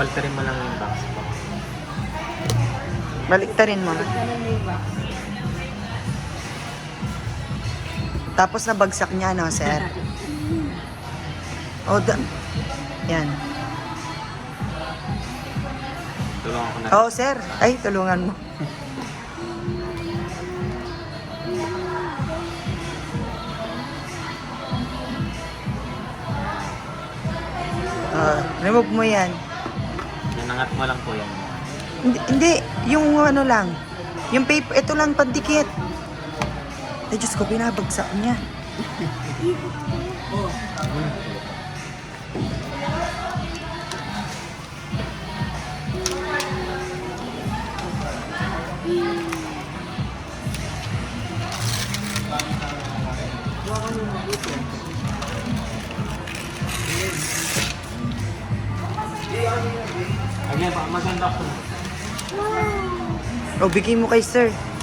Baltarin mo lang yung box po. Baliktarin mo. Tapos nabagsak niya, no, sir? O, yan. Tulungan ko na. Oo, sir. Ay, tulungan mo. Remove mo yan. Nanangat mo lang po yan. Hindi, yung ano lang. Yung paper, ito lang pandikit. Ay, Diyos ko, binabagsak niya. Again, maganda po. O, bigay mo kay sir.